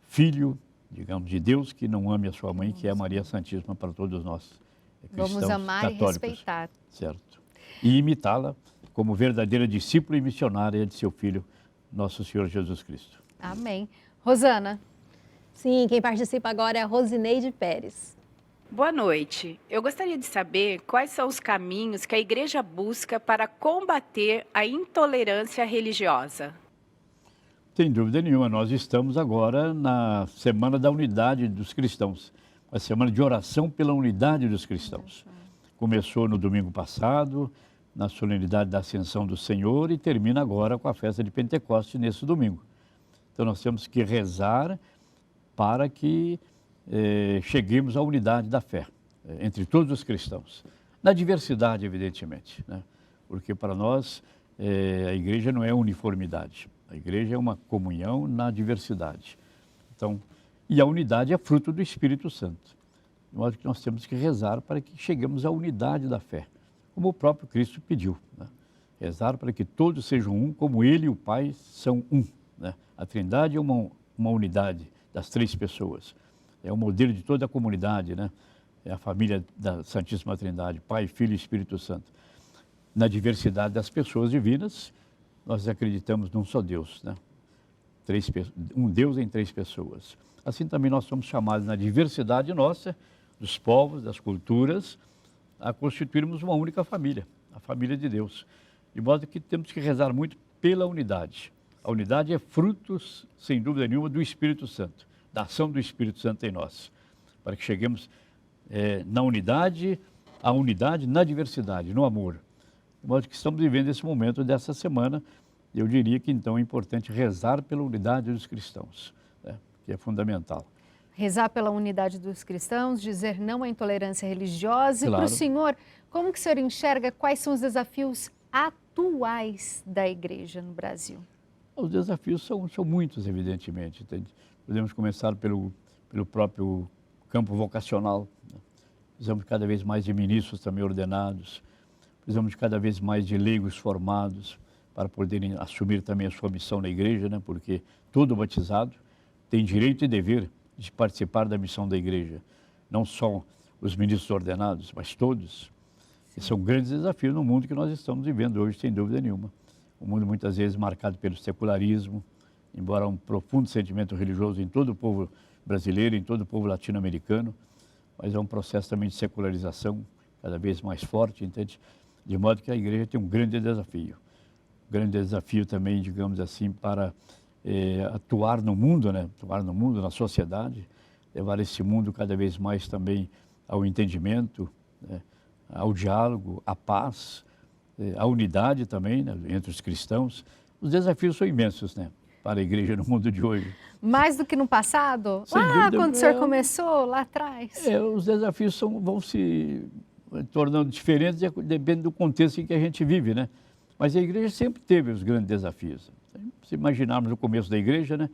Speaker 2: filho, digamos, de Deus que não ame a sua mãe, que é a Maria Santíssima para todos nós cristãos,
Speaker 1: vamos amar
Speaker 2: católicos,
Speaker 1: e respeitar.
Speaker 2: Certo. E imitá-la como verdadeira discípula e missionária de seu Filho, nosso Senhor Jesus Cristo.
Speaker 1: Amém. Rosana.
Speaker 3: Sim, quem participa agora é a Rosineide Pérez.
Speaker 7: Boa noite. Eu gostaria de saber quais são os caminhos que a igreja busca para combater a intolerância religiosa.
Speaker 2: Sem dúvida nenhuma, nós estamos agora na Semana da Unidade dos Cristãos, a Semana de Oração pela Unidade dos Cristãos. Começou no domingo passado, na solenidade da Ascensão do Senhor, e termina agora com a festa de Pentecostes nesse domingo. Então nós temos que rezar para que cheguemos à unidade da fé entre todos os cristãos. Na diversidade, evidentemente, né? Porque para nós a igreja não é uniformidade, a igreja é uma comunhão na diversidade. Então, e a unidade é fruto do Espírito Santo. De modo que nós temos que rezar para que cheguemos à unidade da fé, como o próprio Cristo pediu, né? Rezar para que todos sejam um, como Ele e o Pai são um, né? A Trindade é uma unidade das três pessoas. É o modelo de toda a comunidade, né? É a família da Santíssima Trindade, Pai, Filho e Espírito Santo. Na diversidade das pessoas divinas, nós acreditamos num só Deus, né? Um Deus em três pessoas. Assim também nós somos chamados na diversidade nossa, dos povos, das culturas, a constituirmos uma única família, a família de Deus. De modo que temos que rezar muito pela unidade. A unidade é fruto, sem dúvida nenhuma, do Espírito Santo, da ação do Espírito Santo em nós, para que cheguemos na unidade, a unidade na diversidade, no amor. De modo que estamos vivendo esse momento dessa semana, eu diria que então é importante rezar pela unidade dos cristãos, né? Que é fundamental.
Speaker 1: Rezar pela unidade dos cristãos, dizer não à intolerância religiosa.
Speaker 2: Claro.
Speaker 1: E para o senhor, como que o senhor enxerga quais são os desafios atuais da igreja no Brasil?
Speaker 2: Os desafios são muitos, evidentemente. Entende? Podemos começar pelo próprio campo vocacional, né? Precisamos cada vez mais de ministros também ordenados, precisamos cada vez mais de leigos formados para poderem assumir também a sua missão na igreja, né? Porque todo batizado tem direito e dever de participar da missão da igreja. Não só os ministros ordenados, mas todos. E são grandes desafios no mundo que nós estamos vivendo hoje, sem dúvida nenhuma. Um mundo muitas vezes marcado pelo secularismo, embora um profundo sentimento religioso em todo o povo brasileiro, em todo o povo latino-americano, mas é um processo também de secularização cada vez mais forte, entende? De modo que a igreja tem um grande desafio. Um grande desafio também, digamos assim, para atuar no mundo, né? Atuar no mundo, na sociedade, levar esse mundo cada vez mais também ao entendimento, né? Ao diálogo, à paz, à unidade também, né? Entre os cristãos. Os desafios são imensos, né? Para a igreja no mundo de hoje.
Speaker 1: Mais do que no passado?
Speaker 2: Sem
Speaker 1: Lá
Speaker 2: dúvida,
Speaker 1: quando o senhor começou, lá atrás?
Speaker 2: Os desafios vão se tornando diferentes, depende do contexto em que a gente vive, né? Mas a igreja sempre teve os grandes desafios. Se imaginarmos o começo da igreja, né?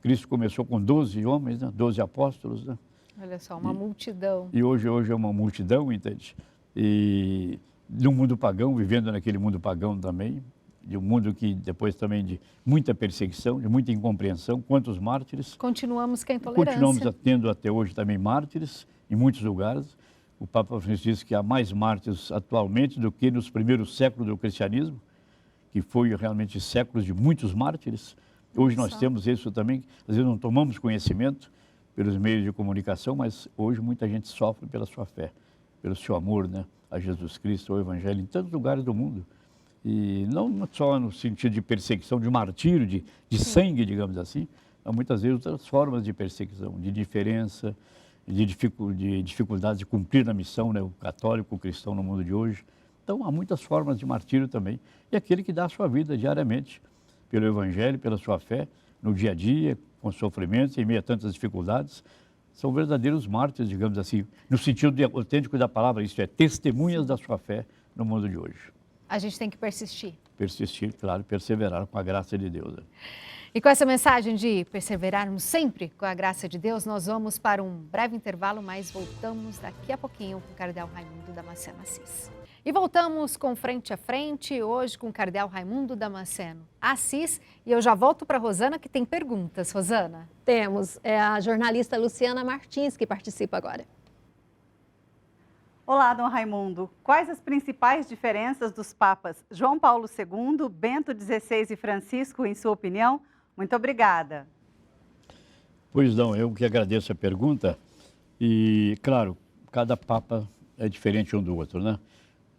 Speaker 2: Cristo começou com 12 homens, né? 12 apóstolos, né?
Speaker 1: Olha só, uma multidão.
Speaker 2: E hoje é uma multidão, entende? E no mundo pagão, vivendo naquele mundo pagão também, de um mundo que depois também de muita perseguição, de muita incompreensão, quantos mártires.
Speaker 1: Continuamos com a intolerância.
Speaker 2: Continuamos tendo até hoje também mártires em muitos lugares. O Papa Francisco diz que há mais mártires atualmente do que nos primeiros séculos do cristianismo, que foi realmente séculos de muitos mártires. Hoje nós temos isso também, às vezes não tomamos conhecimento pelos meios de comunicação, mas hoje muita gente sofre pela sua fé, pelo seu amor, né, a Jesus Cristo, ao Evangelho, em tantos lugares do mundo. E não só no sentido de perseguição, de martírio, de sangue, digamos assim, mas muitas vezes outras formas de perseguição, de diferença, de dificuldades de cumprir a missão, né, o católico, o cristão no mundo de hoje. Então, há muitas formas de martírio também. E aquele que dá a sua vida diariamente, pelo Evangelho, pela sua fé, no dia a dia, com sofrimentos, em meio a tantas dificuldades, são verdadeiros mártires, digamos assim, no sentido autêntico da palavra, isto é, testemunhas da sua fé no mundo de hoje.
Speaker 1: A gente tem que persistir.
Speaker 2: Persistir, claro, perseverar com a graça de Deus.
Speaker 1: E com essa mensagem de perseverarmos sempre com a graça de Deus, nós vamos para um breve intervalo, mas voltamos daqui a pouquinho com o cardeal Raimundo Damasceno Assis. E voltamos com Frente a Frente, hoje com o cardeal Raimundo Damasceno Assis. E eu já volto para a Rosana, que tem perguntas. Rosana?
Speaker 3: Temos. É a jornalista Luciana Martins que participa agora.
Speaker 8: Olá, Dom Raimundo. Quais as principais diferenças dos papas João Paulo II, Bento XVI e Francisco, em sua opinião? Muito obrigada.
Speaker 2: Pois não, eu que agradeço a pergunta. E, claro, cada papa é diferente um do outro, né?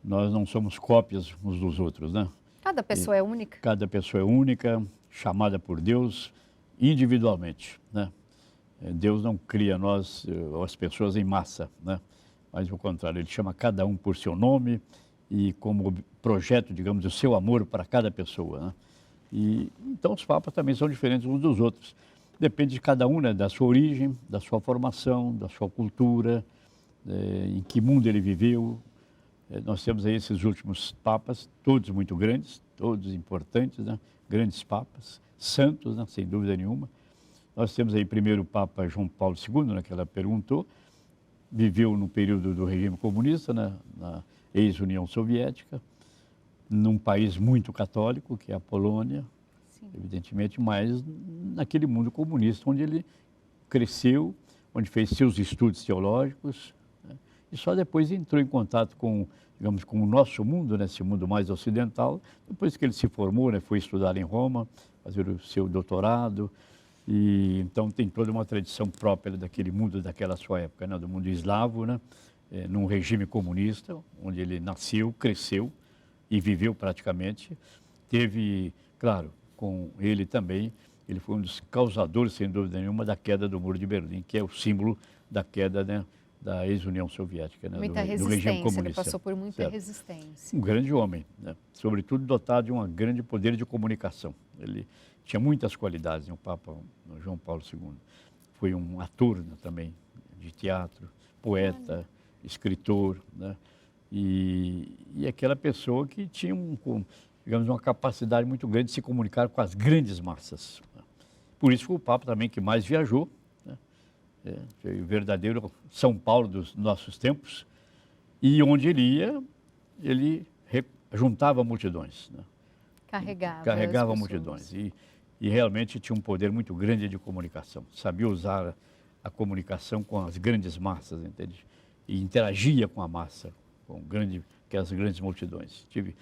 Speaker 2: Nós não somos cópias uns dos outros, né?
Speaker 1: Cada pessoa é única.
Speaker 2: Cada pessoa é única, chamada por Deus individualmente, né? Deus não cria nós, as pessoas em massa, né? Mas, ao contrário, Ele chama cada um por seu nome e como projeto, digamos, o seu amor para cada pessoa, né? E, então, os papas também são diferentes uns dos outros. Depende de cada um, né? Da sua origem, da sua formação, da sua cultura, em que mundo ele viveu. Nós temos aí esses últimos papas, todos muito grandes, todos importantes, né? Grandes papas, santos, né? Sem dúvida nenhuma. Nós temos aí primeiro o Papa João Paulo II, né? Que ela perguntou, viveu no período do regime comunista, né? Na ex-União Soviética, num país muito católico, que é a Polônia, sim, evidentemente, mas naquele mundo comunista onde ele cresceu, onde fez seus estudos teológicos, né? E só depois entrou em contato com, digamos, com o nosso mundo, né? Esse mundo mais ocidental, depois que ele se formou, né? Foi estudar em Roma, fazer o seu doutorado, e então tem toda uma tradição própria daquele mundo, daquela sua época, né? Do mundo eslavo, né? Num regime comunista, onde ele nasceu, cresceu e viveu praticamente. Teve, claro, com ele também, ele foi um dos causadores, sem dúvida nenhuma, da queda do Muro de Berlim, que é o símbolo da queda, né? Da ex-União Soviética, né?
Speaker 1: Muita
Speaker 2: do regime comunista.
Speaker 1: Ele passou por muita
Speaker 2: certo.
Speaker 1: resistência.
Speaker 2: Um grande homem, né? Sobretudo dotado de um grande poder de comunicação. Ele tinha muitas qualidades, né? O Papa João Paulo II. Foi um ator, né? Também de teatro, poeta, escritor, né? E aquela pessoa que tinha, digamos, uma capacidade muito grande de se comunicar com as grandes massas. Por isso foi o Papa também que mais viajou, né? Foi o verdadeiro São Paulo dos nossos tempos, e onde ele ia, ele juntava multidões, né? Carregava multidões e realmente tinha um poder muito grande de comunicação. Sabia usar a comunicação com as grandes massas, entende? E interagia com a massa, com aquelas grandes multidões. Tive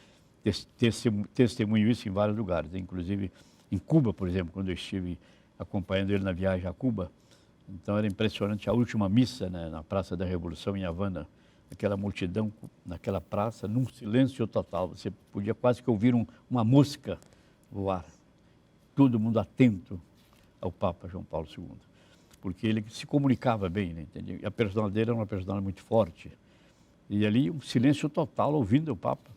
Speaker 2: testemunho isso em vários lugares, inclusive em Cuba, por exemplo, quando eu estive acompanhando ele na viagem a Cuba. Então era impressionante a última missa, né, na Praça da Revolução em Havana, aquela multidão naquela praça, num silêncio total. Você podia quase que ouvir uma mosca voar. Todo mundo atento ao Papa João Paulo II, porque ele se comunicava bem, né, entendeu? E a personalidade dele era uma personalidade muito forte. E ali um silêncio total ouvindo o Papa.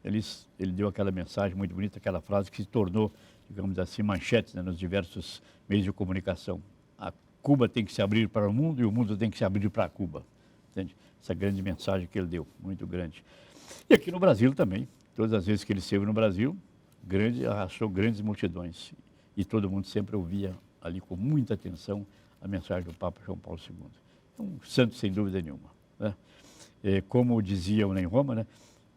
Speaker 2: Ele deu aquela mensagem muito bonita, aquela frase que se tornou, digamos assim, manchete, né, nos diversos meios de comunicação. A Cuba tem que se abrir para o mundo e o mundo tem que se abrir para Cuba. Entende? Essa grande mensagem que ele deu, muito grande. E aqui no Brasil também, todas as vezes que ele esteve no Brasil, arrastou grandes multidões. E todo mundo sempre ouvia ali com muita atenção a mensagem do Papa João Paulo II. Um santo sem dúvida nenhuma, né? Como diziam em Roma, né?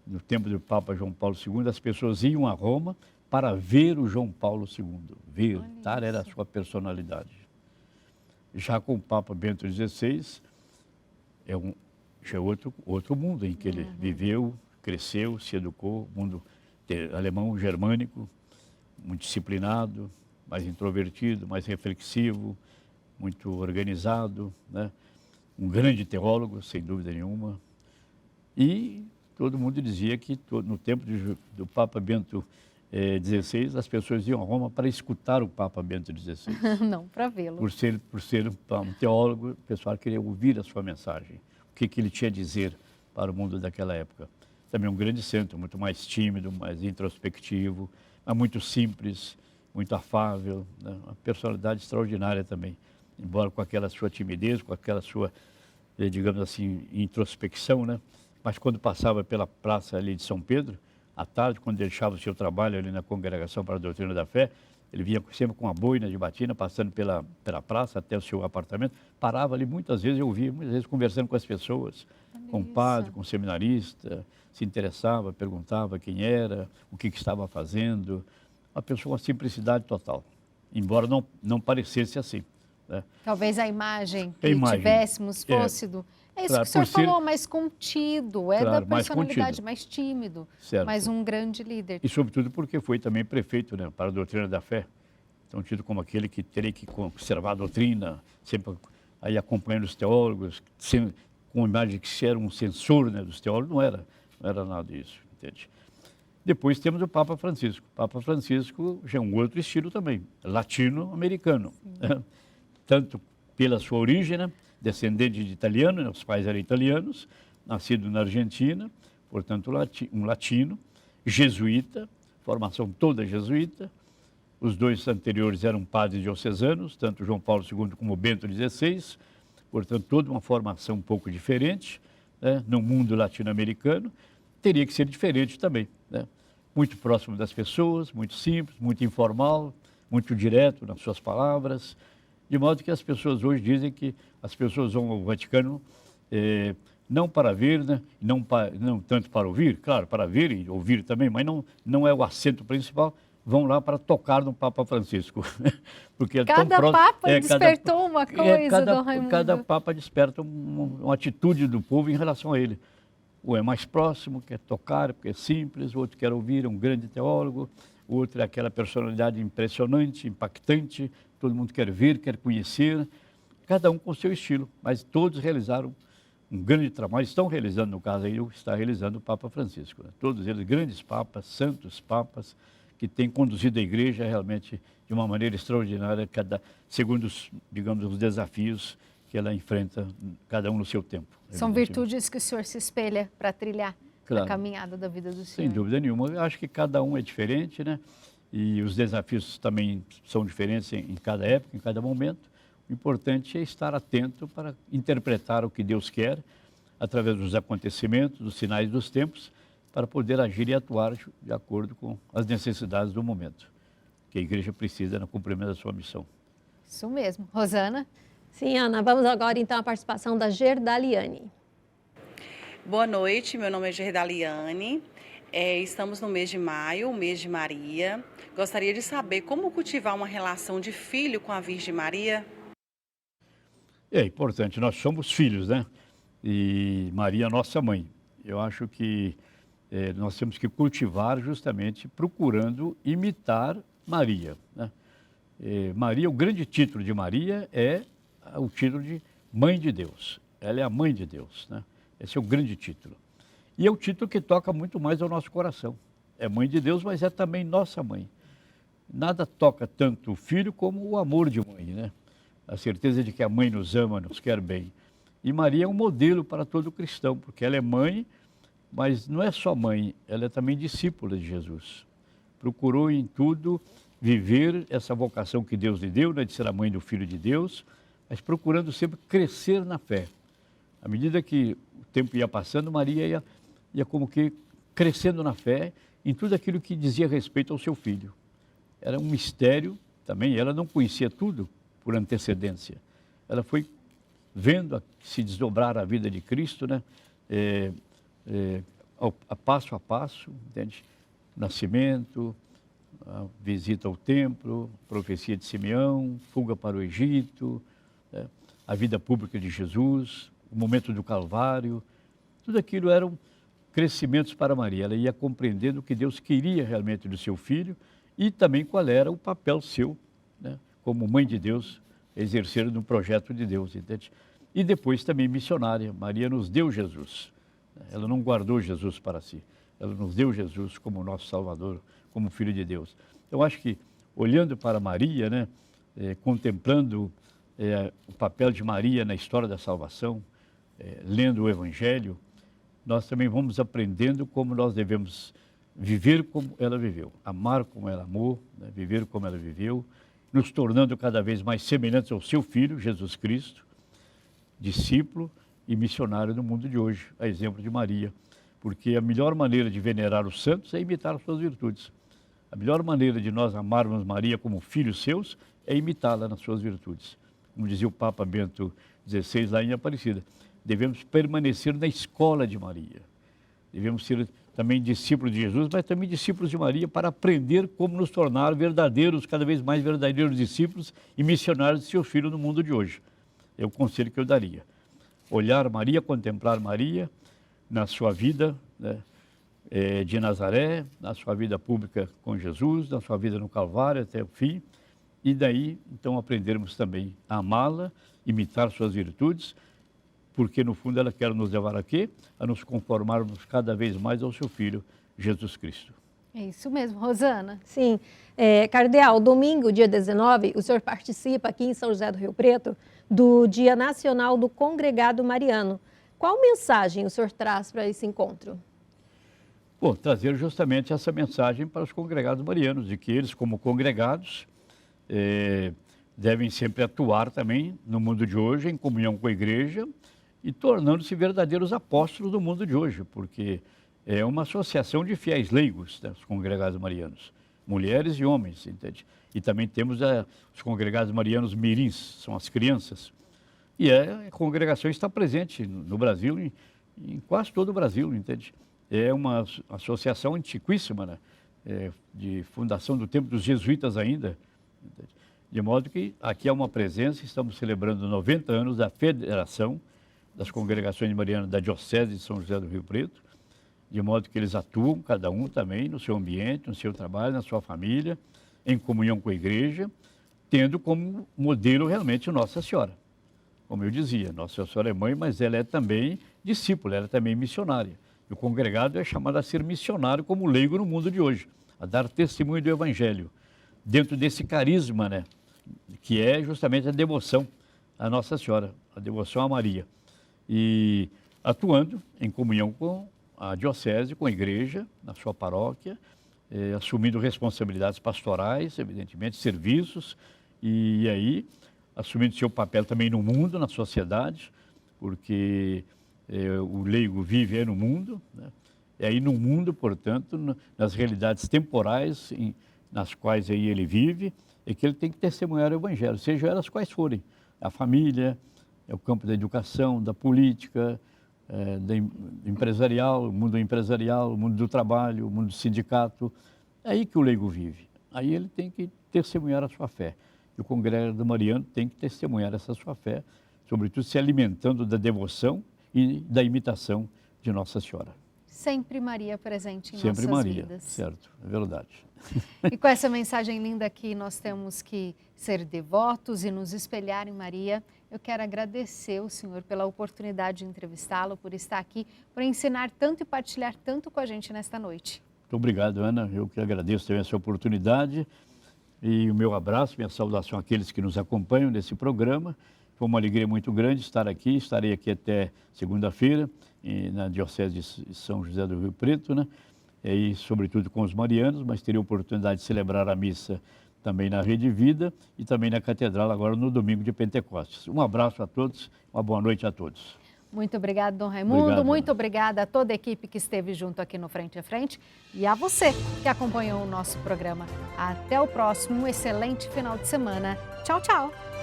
Speaker 2: No tempo do Papa João Paulo II, as pessoas iam a Roma para ver o João Paulo II, tal era a sua personalidade. Já com o Papa Bento XVI, já é outro mundo em que ele viveu, cresceu, se educou, mundo alemão, germânico, muito disciplinado, mais introvertido, mais reflexivo, muito organizado, né? Um grande teólogo, sem dúvida nenhuma. E todo mundo dizia que no tempo do Papa Bento XVI, as pessoas iam a Roma para escutar o Papa Bento XVI.
Speaker 1: Não para vê-lo.
Speaker 2: Por ser um teólogo, o pessoal queria ouvir a sua mensagem, o que ele tinha a dizer para o mundo daquela época. também um grande santo, muito mais tímido, mais introspectivo, mas muito simples, muito afável, né? Uma personalidade extraordinária também, embora com aquela sua timidez, com aquela sua, digamos assim, introspecção, né? Mas quando passava pela praça ali de São Pedro, à tarde, quando deixava o seu trabalho ali na Congregação para a Doutrina da Fé, ele vinha sempre com uma boina de batina, passando pela praça até o seu apartamento, parava ali muitas vezes, eu ouvia, muitas vezes conversando com as pessoas, com o padre, com o seminarista, se interessava, perguntava quem era, o que estava fazendo, uma pessoa com uma simplicidade total, embora não parecesse assim, né?
Speaker 1: Talvez a imagem que
Speaker 2: A imagem,
Speaker 1: tivéssemos fosse do... É isso
Speaker 2: claro,
Speaker 1: que o senhor
Speaker 2: por ser-
Speaker 1: falou, mais contido,
Speaker 2: Claro,
Speaker 1: da
Speaker 2: mais
Speaker 1: personalidade,
Speaker 2: contido.
Speaker 1: mais tímido,
Speaker 2: Certo.
Speaker 1: mas um grande líder.
Speaker 2: E sobretudo porque foi também prefeito, né, para a Doutrina da Fé, então tido como aquele que teria que conservar a doutrina, sempre aí acompanhando os teólogos, com a imagem que se era um censor, né, dos teólogos, não era nada disso, entende? Depois temos o Papa Francisco. O Papa Francisco já é um outro estilo também, latino-americano, né? Tanto pela sua origem, né, descendente de italiano, né, os pais eram italianos, nascido na Argentina, portanto um latino, jesuíta, formação toda jesuíta. Os dois anteriores eram padres diocesanos, tanto João Paulo II como Bento XVI, portanto toda uma formação um pouco diferente, né, no mundo latino-americano. Teria que ser diferente também, né? Muito próximo das pessoas, muito simples, muito informal, muito direto nas suas palavras, de modo que as pessoas hoje dizem que as pessoas vão ao Vaticano não para ver, né? não tanto para ouvir, claro, para ver e ouvir também, mas não é o assento principal, vão lá para tocar no Papa Francisco. Porque
Speaker 1: Cada Papa despertou uma coisa, Dom Raimundo.
Speaker 2: Cada Papa desperta uma atitude do povo em relação a ele. O é mais próximo, quer tocar, porque é simples, o outro quer ouvir, é um grande teólogo, o outro é aquela personalidade impressionante, impactante, todo mundo quer ver, quer conhecer, cada um com o seu estilo, mas todos realizaram um grande trabalho, estão realizando, no caso aí, está realizando o Papa Francisco, né? Todos eles grandes papas, santos papas, que têm conduzido a igreja realmente de uma maneira extraordinária, segundo os, digamos, os desafios que ela enfrenta, cada um no seu tempo.
Speaker 1: São virtudes que o senhor se espelha para trilhar a caminhada da vida do senhor.
Speaker 2: Sem dúvida nenhuma. Eu acho que cada um é diferente, né? E os desafios também são diferentes em cada época, em cada momento. O importante é estar atento para interpretar o que Deus quer, através dos acontecimentos, dos sinais dos tempos, para poder agir e atuar de acordo com as necessidades do momento, que a igreja precisa no cumprimento da sua missão.
Speaker 1: Isso mesmo. Rosana?
Speaker 3: Sim, Ana, vamos agora então à participação da Gerdaliane.
Speaker 9: Boa noite, meu nome é Gerdaliane. Estamos no mês de maio, o mês de Maria. Gostaria de saber como cultivar uma relação de filho com a Virgem Maria.
Speaker 2: É importante, nós somos filhos, né? E Maria, nossa mãe. Eu acho que nós temos que cultivar justamente procurando imitar Maria, né? Maria, o grande título de Maria é o título de Mãe de Deus. Ela é a Mãe de Deus, né? Esse é o grande título. E é o título que toca muito mais ao nosso coração. É Mãe de Deus, mas é também nossa mãe. Nada toca tanto o filho como o amor de mãe, né? A certeza de que a mãe nos ama, nos quer bem. E Maria é um modelo para todo cristão, porque ela é mãe, mas não é só mãe, ela é também discípula de Jesus. Procurou em tudo viver essa vocação que Deus lhe deu, né, de ser a mãe do Filho de Deus, mas procurando sempre crescer na fé. À medida que o tempo ia passando, Maria ia como que crescendo na fé em tudo aquilo que dizia respeito ao seu filho. Era um mistério também, ela não conhecia tudo por antecedência. Ela foi vendo se desdobrar a vida de Cristo, né? Passo a passo, entende? Nascimento, a visita ao templo, profecia de Simeão, fuga para o Egito, a vida pública de Jesus, o momento do Calvário, tudo aquilo eram crescimentos para Maria. Ela ia compreendendo o que Deus queria realmente do seu filho e também qual era o papel seu, né, como mãe de Deus, exercer no projeto de Deus, entende? E depois também missionária. Maria nos deu Jesus. Ela não guardou Jesus para si. Ela nos deu Jesus como nosso Salvador, como Filho de Deus. Eu acho que, olhando para Maria, né, contemplando o papel de Maria na história da salvação, lendo o Evangelho, nós também vamos aprendendo como nós devemos viver como ela viveu, amar como ela amou, né? Viver como ela viveu, nos tornando cada vez mais semelhantes ao seu Filho, Jesus Cristo, discípulo e missionário no mundo de hoje, a exemplo de Maria. Porque a melhor maneira de venerar os santos é imitar as suas virtudes. A melhor maneira de nós amarmos Maria como filhos seus é imitá-la nas suas virtudes. Como dizia o Papa Bento XVI lá em Aparecida, devemos permanecer na escola de Maria. Devemos ser também discípulos de Jesus, mas também discípulos de Maria para aprender como nos tornar verdadeiros, cada vez mais verdadeiros discípulos e missionários de seu Filho no mundo de hoje. É o conselho que eu daria. Olhar Maria, contemplar Maria na sua vida, né, de Nazaré, na sua vida pública com Jesus, na sua vida no Calvário até o fim, e daí, então, aprendermos também a amá-la, imitar suas virtudes, porque no fundo ela quer nos levar a quê? A nos conformarmos cada vez mais ao seu Filho, Jesus Cristo.
Speaker 1: É isso mesmo, Rosana.
Speaker 3: Sim. Cardeal, domingo, dia 19, o senhor participa aqui em São José do Rio Preto do Dia Nacional do Congregado Mariano. Qual mensagem o senhor traz para esse encontro?
Speaker 2: Bom, trazer justamente essa mensagem para os congregados marianos, de que eles, como congregados, devem sempre atuar também no mundo de hoje, em comunhão com a igreja e tornando-se verdadeiros apóstolos do mundo de hoje, porque é uma associação de fiéis leigos, né, os congregados marianos, mulheres e homens, entende? E também temos os congregados marianos mirins, são as crianças. E a congregação está presente no Brasil, em quase todo o Brasil, entende? É uma associação antiquíssima, né? De fundação do tempo dos jesuítas ainda, entende? De modo que aqui há uma presença, estamos celebrando 90 anos da Federação das Congregações Marianas da Diocese de São José do Rio Preto, de modo que eles atuam, cada um também, no seu ambiente, no seu trabalho, na sua família, em comunhão com a igreja, tendo como modelo realmente Nossa Senhora. Como eu dizia, Nossa Senhora é mãe, mas ela é também discípula, ela é também missionária. E o congregado é chamado a ser missionário como leigo no mundo de hoje, a dar testemunho do Evangelho, dentro desse carisma, né, que é justamente a devoção à Nossa Senhora, a devoção a Maria. E atuando em comunhão com a diocese, com a igreja, na sua paróquia, assumindo responsabilidades pastorais, evidentemente, serviços, e aí assumindo seu papel também no mundo, na sociedade, porque o leigo vive no mundo, né? E aí no mundo, portanto, nas realidades temporais nas quais aí ele vive, é que ele tem que testemunhar o Evangelho, seja elas quais forem, a família, o campo da educação, da política, empresarial, o mundo do trabalho, o mundo do sindicato, é aí que o leigo vive. Aí ele tem que testemunhar a sua fé. E o congregado mariano tem que testemunhar essa sua fé, sobretudo se alimentando da devoção e da imitação de Nossa Senhora.
Speaker 1: Sempre Maria presente em
Speaker 2: Sempre
Speaker 1: nossas
Speaker 2: Maria,
Speaker 1: vidas.
Speaker 2: certo, é verdade.
Speaker 1: E com essa mensagem linda que nós temos que ser devotos e nos espelhar em Maria, eu quero agradecer o senhor pela oportunidade de entrevistá-lo, por estar aqui, por ensinar tanto e partilhar tanto com a gente nesta noite.
Speaker 2: Muito obrigado, Ana. Eu que agradeço também essa oportunidade e o meu abraço, minha saudação àqueles que nos acompanham nesse programa. Foi uma alegria muito grande estar aqui. Estarei aqui até segunda-feira, na Diocese de São José do Rio Preto, né? E sobretudo com os marianos, mas terei a oportunidade de celebrar a missa também na Rede Vida e também na Catedral agora no domingo de Pentecostes. Um abraço a todos, uma boa noite a todos.
Speaker 1: Muito obrigado, Dom Raimundo.
Speaker 2: Obrigado,
Speaker 1: muito obrigada a toda a equipe que esteve junto aqui no Frente a Frente e a você que acompanhou o nosso programa. Até o próximo, um excelente final de semana. Tchau, tchau.